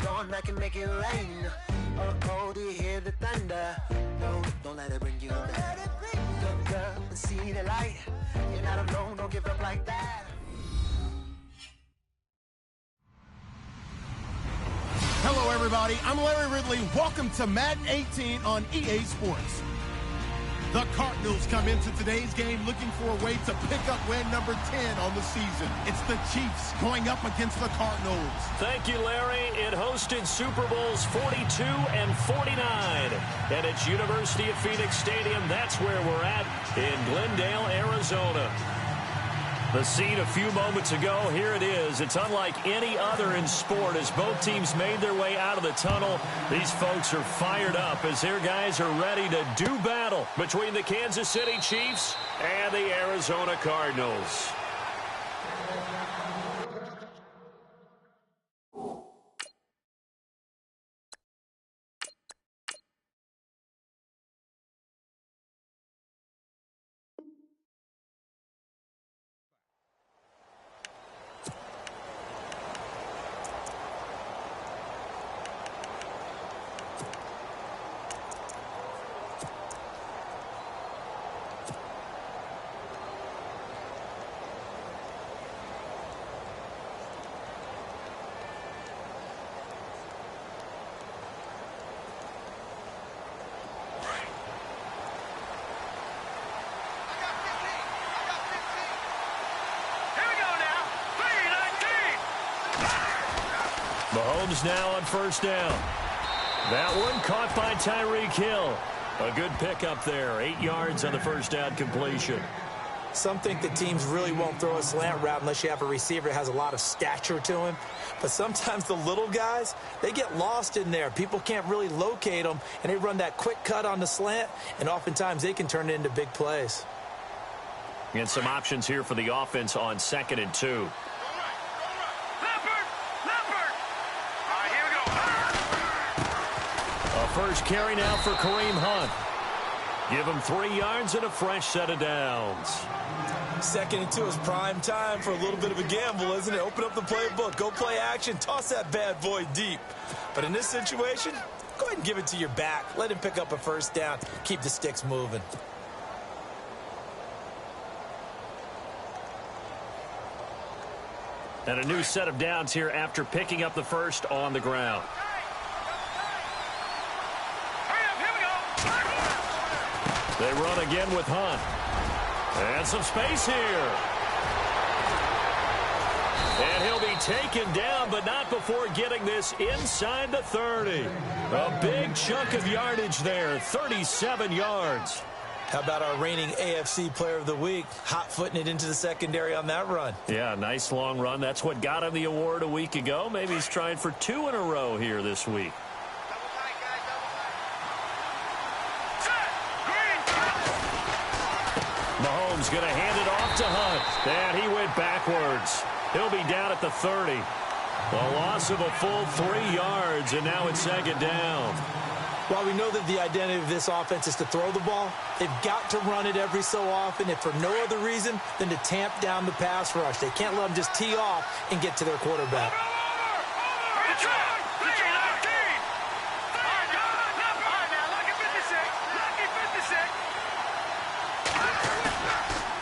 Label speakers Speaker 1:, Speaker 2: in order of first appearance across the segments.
Speaker 1: dawn, I can make it rain. Oh, do you hear the thunder? No, don't let it bring you down. Look up and see the light. You're not alone, don't give up like that.
Speaker 2: Hello, everybody. I'm Larry Ridley. Welcome to Madden 18 on EA Sports. The Cardinals come into today's game looking for a way to pick up win number 10 on the season. It's the Chiefs going up against the Cardinals.
Speaker 3: Thank you, Larry. It hosted Super Bowls 42 and 49. And it's University of Phoenix Stadium. That's where we're at in Glendale, Arizona. The scene a few moments ago, here it is. It's unlike any other in sport as both teams made their way out of the tunnel. These folks are fired up as their guys are ready to do battle between the Kansas City Chiefs and the Arizona Cardinals. Mahomes now on first down. That one caught by Tyreek Hill. A good pickup there. 8 yards on the first down completion.
Speaker 4: Some think that teams really won't throw a slant route unless you have a receiver that has a lot of stature to him. But sometimes the little guys, they get lost in there. People can't really locate them, and they run that quick cut on the slant, and oftentimes they can turn it into big plays.
Speaker 3: And some options here for the offense on 2nd and 2. First carry now for Kareem Hunt. Give him 3 yards and a fresh set of downs.
Speaker 4: 2nd and 2 is prime time for a little bit of a gamble, isn't it? Open up the playbook, go play action, toss that bad boy deep. But in this situation, go ahead and give it to your back. Let him pick up a first down. Keep the sticks moving.
Speaker 3: And a new set of downs here after picking up the first on the ground. They run again with Hunt. And some space here. And he'll be taken down, but not before getting this inside the 30. A big chunk of yardage there, 37 yards.
Speaker 4: How about our reigning AFC Player of the Week, hot-footing it into the secondary on that run?
Speaker 3: Yeah, nice long run. That's what got him the award a week ago. Maybe he's trying for 2 in a row here this week. Mahomes going to hand it off to Hunt. And he went backwards. He'll be down at the 30. A loss of a full 3 yards, and now it's 2nd down.
Speaker 4: While we know that the identity of this offense is to throw the ball, they've got to run it every so often, if for no other reason than to tamp down the pass rush. They can't let them just tee off and get to their quarterback.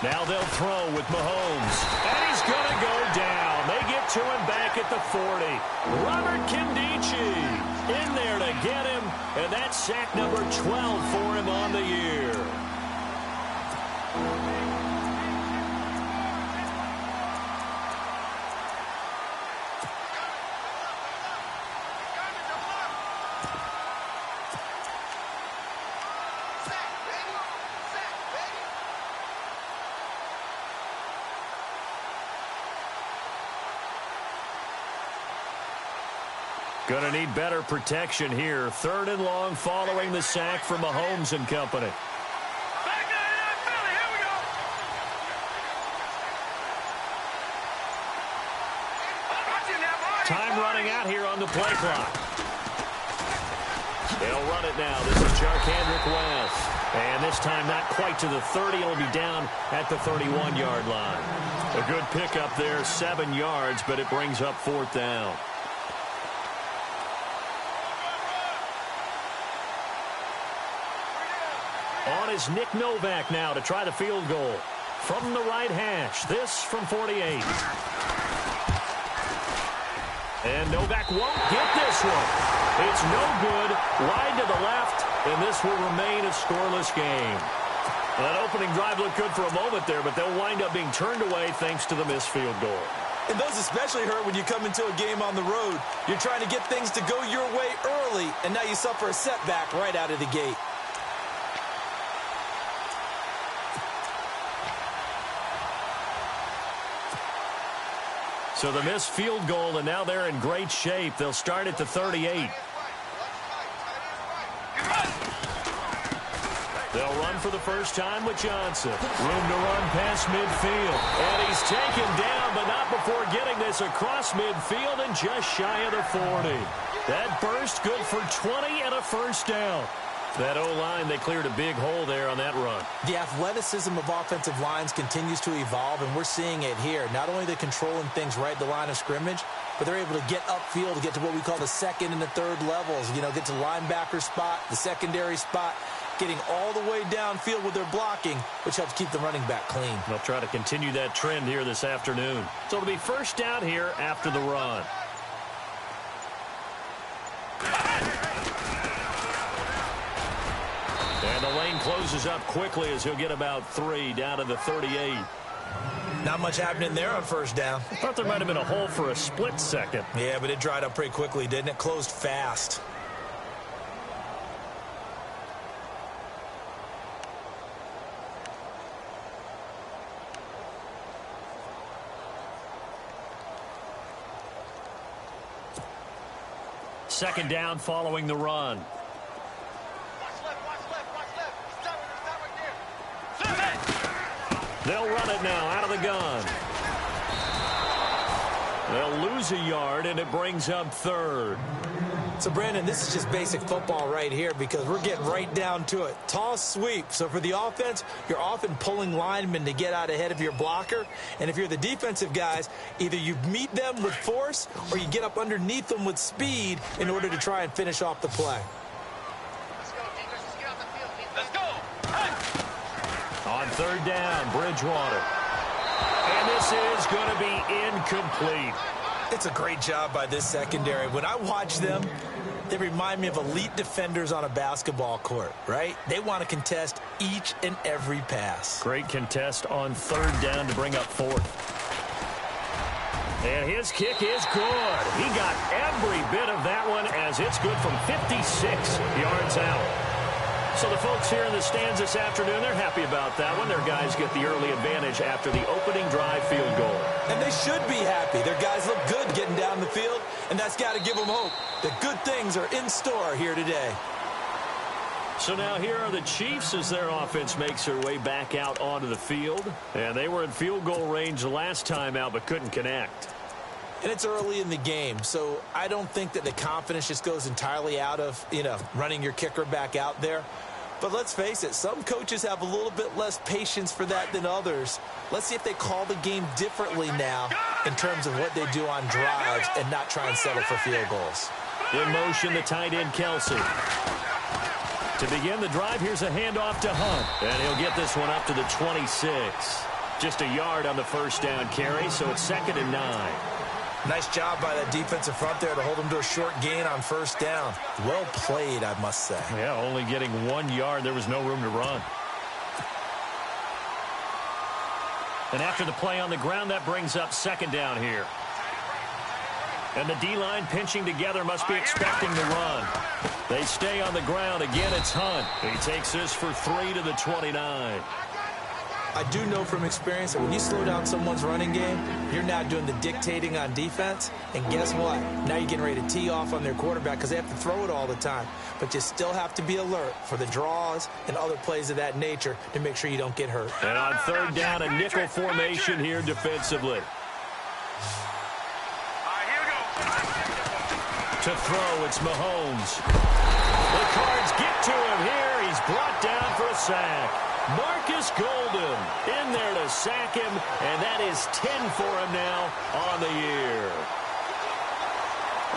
Speaker 3: Now they'll throw with Mahomes. And he's going to go down. They get to him back at the 40. Robert Kindici in there to get him. And that's sack number 12 for him on the year. Going to need better protection here. 3rd and long following the sack from Mahomes and company. Time running out here on the play clock. They'll run it now. This is Jarkandrick West. And this time not quite to the 30. It'll be down at the 31-yard line. A good pickup there, 7 yards, but it brings up 4th down. On is Nick Novak now to try the field goal. From the right hash, this from 48. And Novak won't get this one. It's no good, wide to the left, and this will remain a scoreless game. That opening drive looked good for a moment there, but they'll wind up being turned away thanks to the missed field goal.
Speaker 4: And those especially hurt when you come into a game on the road. You're trying to get things to go your way early, and now you suffer a setback right out of the gate.
Speaker 3: So the missed field goal, and now they're in great shape. They'll start at the 38. They'll run for the first time with Johnson. Room to run past midfield. And he's taken down, but not before getting this across midfield and just shy of the 40. That burst good for 20 and a first down. That O-line, they cleared a big hole there on that run.
Speaker 4: The athleticism of offensive lines continues to evolve, and we're seeing it here. Not only are they controlling things right at the line of scrimmage, but they're able to get upfield to get to what we call the second and the third levels. You know, get to the linebacker spot, the secondary spot, getting all the way downfield with their blocking, which helps keep the running back clean.
Speaker 3: They'll try to continue that trend here this afternoon. So it'll be first down here after the run. And the lane closes up quickly as he'll get about 3 down to the 38.
Speaker 4: Not much happening there on first down.
Speaker 3: I thought there might have been a hole for a split second.
Speaker 4: Yeah, but it dried up pretty quickly, didn't it? Closed fast.
Speaker 3: Second down following the run. They'll run it now out of the gun. They'll lose a yard, and it brings up third.
Speaker 4: So, Brandon, this is just basic football right here because we're getting right down to it. Toss sweep. So for the offense, you're often pulling linemen to get out ahead of your blocker. And if you're the defensive guys, either you meet them with force or you get up underneath them with speed in order to try and finish off the play.
Speaker 3: On third down, Bridgewater. And this is going to be incomplete.
Speaker 4: It's a great job by this secondary. When I watch them, they remind me of elite defenders on a basketball court, right? They want to contest each and every pass.
Speaker 3: Great contest on third down to bring up fourth. And his kick is good. He got every bit of that one as it's good from 56 yards out. So the folks here in the stands this afternoon, they're happy about that one. Their guys get the early advantage after the opening drive field goal.
Speaker 4: And they should be happy. Their guys look good getting down the field, and that's got to give them hope that good things are in store here today.
Speaker 3: So now here are the Chiefs as their offense makes their way back out onto the field. And they were in field goal range the last time out but couldn't connect.
Speaker 4: And it's early in the game, so I don't think that the confidence just goes entirely out of, running your kicker back out there. But let's face it, some coaches have a little bit less patience for that than others. Let's see if they call the game differently now in terms of what they do on drives and not try and settle for field goals.
Speaker 3: In motion, the tight end, Kelsey. To begin the drive, here's a handoff to Hunt. And he'll get this one up to the 26. Just a yard on the first down carry, so it's 2nd and 9.
Speaker 4: Nice job by that defensive front there to hold him to a short gain on first down. Well played, I must say.
Speaker 3: Yeah, only getting 1 yard. There was no room to run. And after the play on the ground, that brings up 2nd down here. And the D-line pinching together must be expecting the run. They stay on the ground. Again, it's Hunt. He takes this for 3 to the 29.
Speaker 4: I do know from experience that when you slow down someone's running game, you're now doing the dictating on defense. And guess what? Now you're getting ready to tee off on their quarterback because they have to throw it all the time. But you still have to be alert for the draws and other plays of that nature to make sure you don't get hurt.
Speaker 3: And on third down, a nickel formation here defensively. To throw, it's Mahomes. The Cards get to him here. He's brought down for a sack. Marcus Golden in there to sack him, and that is 10 for him now on the year.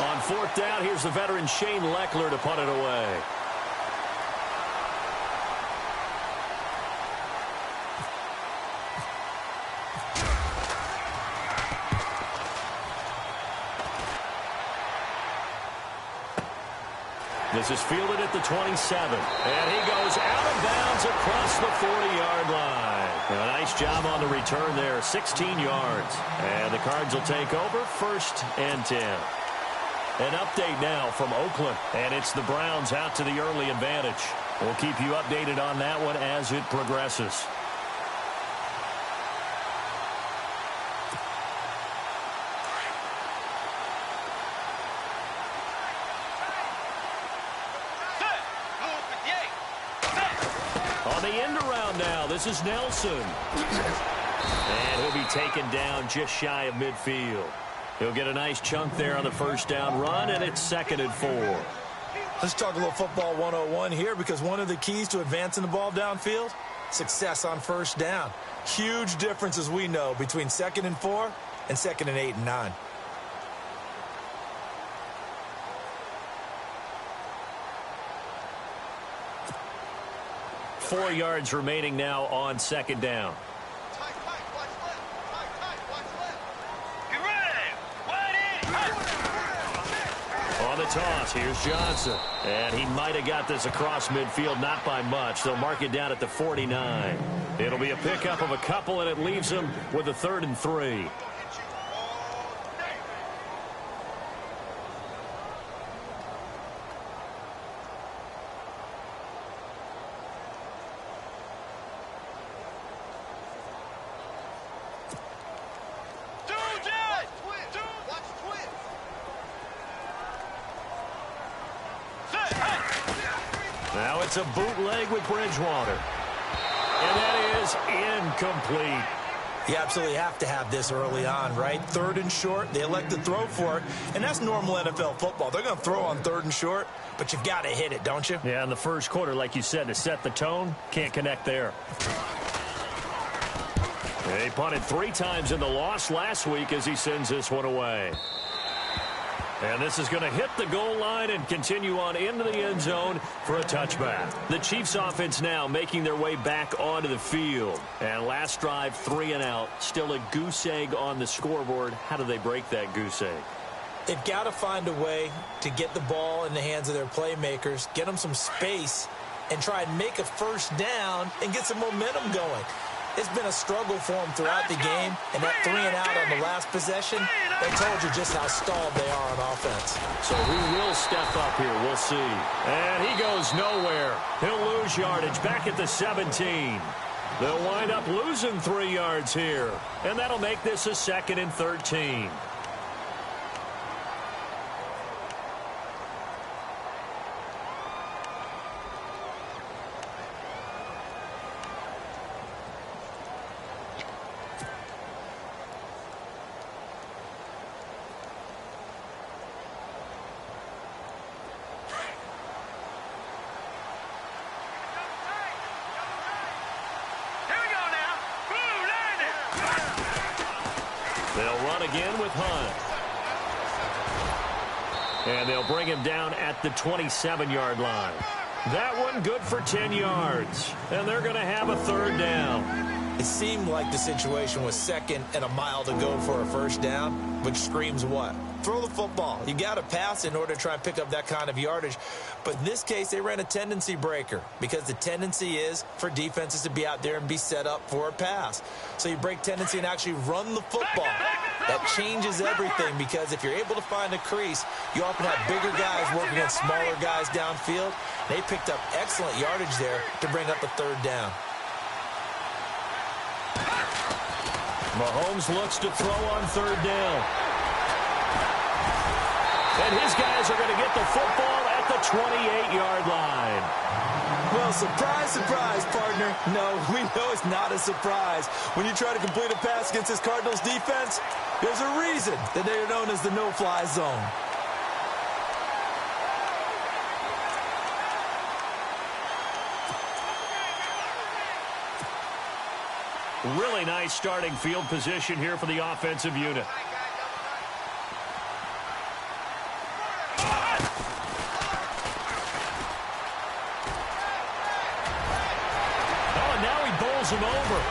Speaker 3: On fourth down, here's the veteran Shane Leckler to punt it away. This is fielded at the 27. And he goes out of bounds across the 40-yard line. A nice job on the return there, 16 yards. And the Cards will take over, 1st and 10. An update now from Oakland, and it's the Browns out to the early advantage. We'll keep you updated on that one as it progresses. On the end around now, this is Nelson. And he'll be taken down just shy of midfield. He'll get a nice chunk there on the first down run, and it's 2nd and 4.
Speaker 4: Let's talk a little football 101 here, because one of the keys to advancing the ball downfield, success on first down. Huge difference, as we know, between 2nd and 4 and 2nd and 8 and 9.
Speaker 3: Four yards remaining now on 2nd down. On the toss, here's Johnson. And he might have got this across midfield, not by much. They'll mark it down at the 49. It'll be a pickup of a couple, and it leaves him with a 3rd and 3. Now it's a bootleg with Bridgewater. And that is incomplete.
Speaker 4: You absolutely have to have this early on, right? 3rd and short, they elect to throw for it, and that's normal NFL football. They're going to throw on 3rd and short, but you've got to hit it, don't you?
Speaker 3: Yeah, in the first quarter, like you said, to set the tone, can't connect there. He punted 3 times in the loss last week as he sends this one away. And this is going to hit the goal line and continue on into the end zone for a touchback. The Chiefs offense now making their way back onto the field. And last drive, 3 and out. Still a goose egg on the scoreboard. How do they break that goose egg?
Speaker 4: They've got to find a way to get the ball in the hands of their playmakers, get them some space, and try and make a first down and get some momentum going. It's been a struggle for them throughout the game, and that 3 and out on the last possession, they told you just how stalled they are on offense.
Speaker 3: So who will step up here? We'll see. And he goes nowhere. He'll lose yardage back at the 17. They'll wind up losing 3 yards here, and that'll make this a 2nd and 13. They'll run again with Hunt. And they'll bring him down at the 27-yard line. That one good for 10 yards. And they're going to have a 3rd down.
Speaker 4: It seemed like the situation was 2nd and a mile to go for a first down, which screams what? Throw the football. You got to pass in order to try and pick up that kind of yardage. But in this case, they ran a tendency breaker, because the tendency is for defenses to be out there and be set up for a pass. So you break tendency and actually run the football. That changes everything, because if you're able to find a crease, you often have bigger guys working against smaller guys downfield. They picked up excellent yardage there to bring up a 3rd down.
Speaker 3: Mahomes looks to throw on 3rd down. And his guys are going to get the football at the 28-yard line.
Speaker 4: Well, surprise, surprise, partner. No, we know it's not a surprise. When you try to complete a pass against this Cardinals defense, there's a reason that they are known as the no-fly zone.
Speaker 3: Really nice starting field position here for the offensive unit. Oh, and now he bowls him over.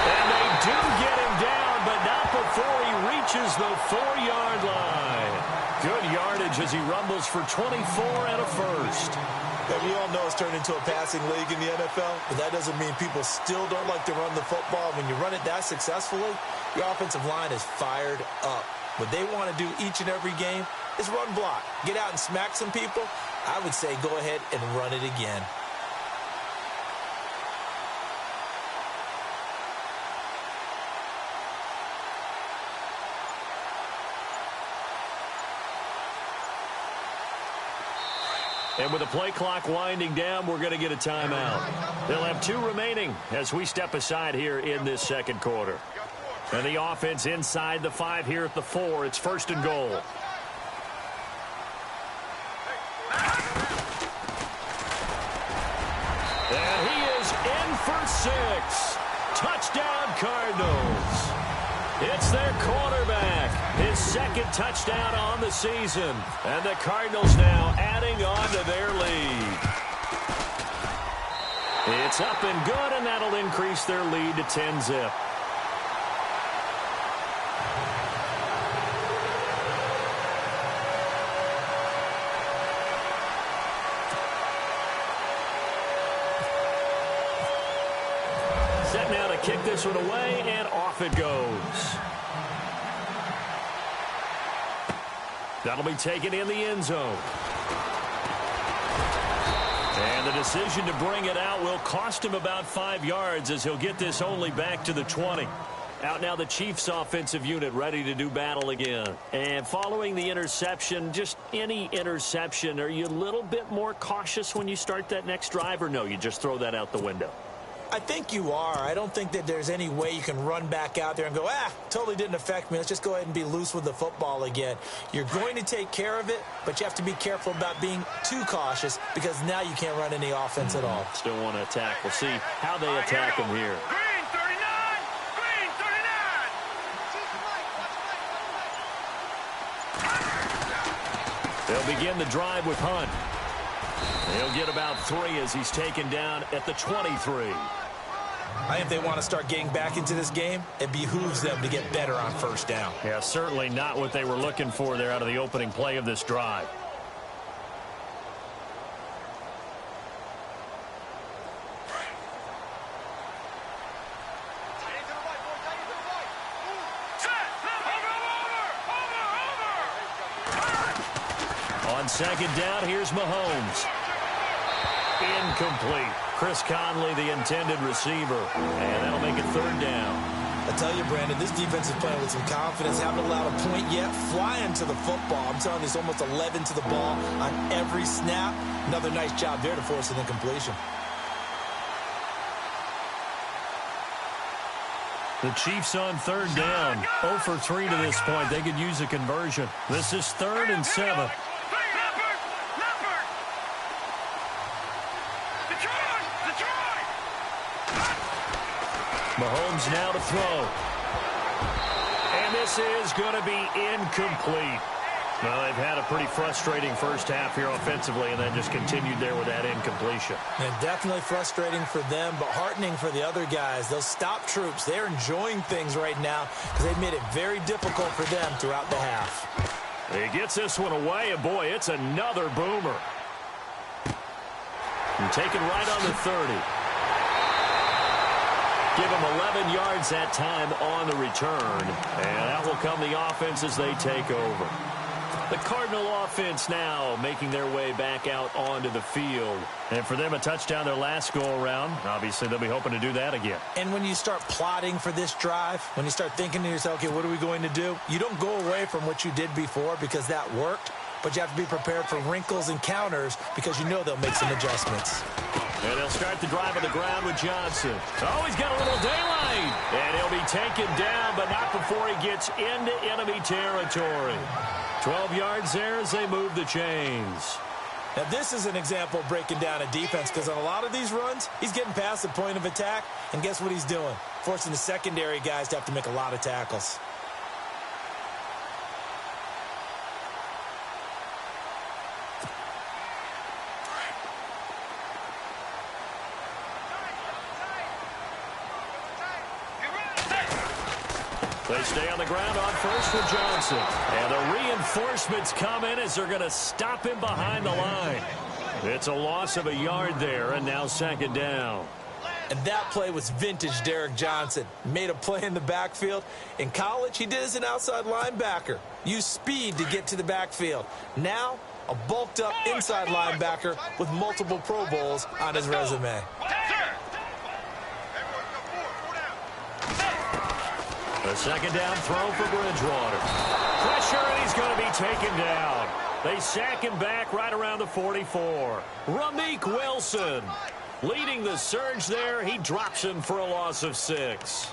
Speaker 3: And they do get him down, but not before he reaches the 4-yard line. Good yardage as he rumbles for 24 and a first.
Speaker 4: And we all know it's turned into a passing league in the NFL, but that doesn't mean people still don't like to run the football. When you run it that successfully, your offensive line is fired up. What they want to do each and every game is run block. Get out and smack some people. I would say go ahead and run it again.
Speaker 3: And with the play clock winding down, we're going to get a timeout. They'll have 2 remaining as we step aside here in this second quarter. And the offense inside the 5 here at the 4. It's 1st and goal. And he is in for 6. Touchdown, Cardinals. It's their quarterback, his 2nd touchdown on the season. And the Cardinals now adding on to their lead. It's up and good, and that'll increase their lead to 10-zip. Set now to kick this one away, and off it goes. That'll be taken in the end zone. And the decision to bring it out will cost him about 5 yards as he'll get this only back to the 20. Out now the Chiefs offensive unit ready to do battle again. And following the interception, just any interception, are you a little bit more cautious when you start that next drive, or no, you just throw that out the window?
Speaker 4: I think you are. I don't think that there's any way you can run back out there and go, totally didn't affect me. Let's just go ahead and be loose with the football again. You're going to take care of it, but you have to be careful about being too cautious because now you can't run any offense at all.
Speaker 3: Still want to attack. We'll see how they attack him here.
Speaker 5: Green 39! Green 39!
Speaker 3: They'll begin the drive with Hunt. He'll get about 3 as he's taken down at the 23.
Speaker 4: I think if they want to start getting back into this game, it behooves them to get better on 1st down.
Speaker 3: Yeah, certainly not what they were looking for there out of the opening play of this drive. On 2nd down, here's Mahomes. Incomplete. Chris Conley, the intended receiver. And that'll make it 3rd down.
Speaker 4: I tell you, Brandon, this defense is playing with some confidence. Haven't allowed a point yet. Flying to the football. I'm telling you, it's almost 11 to the ball on every snap. Another nice job there to force an incompletion.
Speaker 3: The Chiefs on 3rd down. 0 for 3 to this point. They could use a conversion. This is 3rd and 7. Mahomes now to throw. And this is going to be incomplete. Well, they've had a pretty frustrating first half here offensively, and then just continued there with that incompletion.
Speaker 4: And definitely frustrating for them, but heartening for the other guys. Those stop troops, they're enjoying things right now because they've made it very difficult for them throughout the half.
Speaker 3: He gets this one away, and boy, it's another boomer. And taken right on the 30. Give him 11 yards that time on the return. And out will come the offense as they take over. The Cardinal offense now making their way back out onto the field. And for them, a touchdown their last go-around. Obviously, they'll be hoping to do that again.
Speaker 4: And when you start plotting for this drive, when you start thinking to yourself, okay, what are we going to do? You don't go away from what you did before because that worked. But you have to be prepared for wrinkles and counters because you know they'll make some adjustments.
Speaker 3: And they'll start the drive on the ground with Johnson. Oh, he's got a little daylight. And he'll be taken down, but not before he gets into enemy territory. 12 yards there as they move the chains.
Speaker 4: Now, this is an example of breaking down a defense because on a lot of these runs, he's getting past the point of attack, and guess what he's doing? Forcing the secondary guys to have to make a lot of tackles.
Speaker 3: They stay on the ground on first with Johnson. And the reinforcements come in as they're going to stop him behind the line. It's a loss of a yard there, and now second down.
Speaker 4: And that play was vintage Derek Johnson. Made a play in the backfield. In college, he did as an outside linebacker. Used speed to get to the backfield. Now, a bulked-up inside linebacker with multiple Pro Bowls on his resume.
Speaker 3: The second down throw for Bridgewater. Pressure, and he's going to be taken down. They sack him back right around the 44. Ramik Wilson leading the surge there. He drops him for a loss of 6.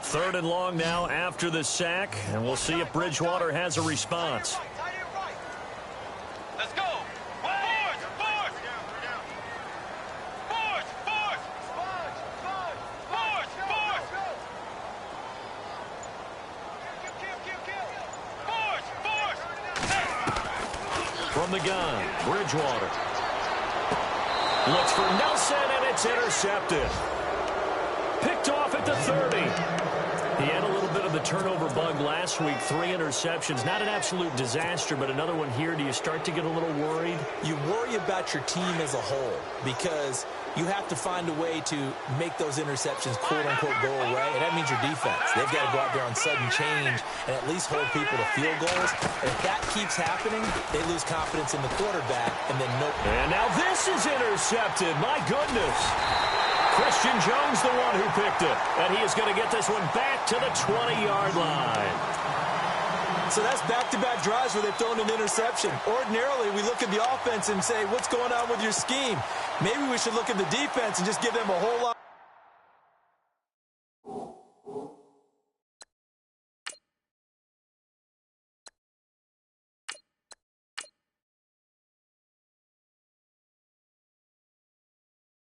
Speaker 3: Third and long now after the sack, and we'll see if Bridgewater has a response.
Speaker 5: Let's go. Forward.
Speaker 3: From the gun, Bridgewater looks for Nelson, and it's intercepted. Picked off at the 30. He had a little bit of the turnover bug last week, 3 interceptions. Not an absolute disaster, but another one here. Do you start to get a little worried?
Speaker 4: You worry about your team as a whole because you have to find a way to make those interceptions, quote-unquote, go away, and that means your defense. They've got to go out there on sudden change and at least hold people to field goals. And if that keeps happening, they lose confidence in the quarterback, and then no.
Speaker 3: And now this is intercepted. My goodness. Christian Jones, the one who picked it. And he is going to get this one back to the 20-yard line.
Speaker 4: So that's back-to-back drives where they've thrown an interception. Ordinarily, we look at the offense and say, what's going on with your scheme? Maybe we should look at the defense and just give them a whole lot.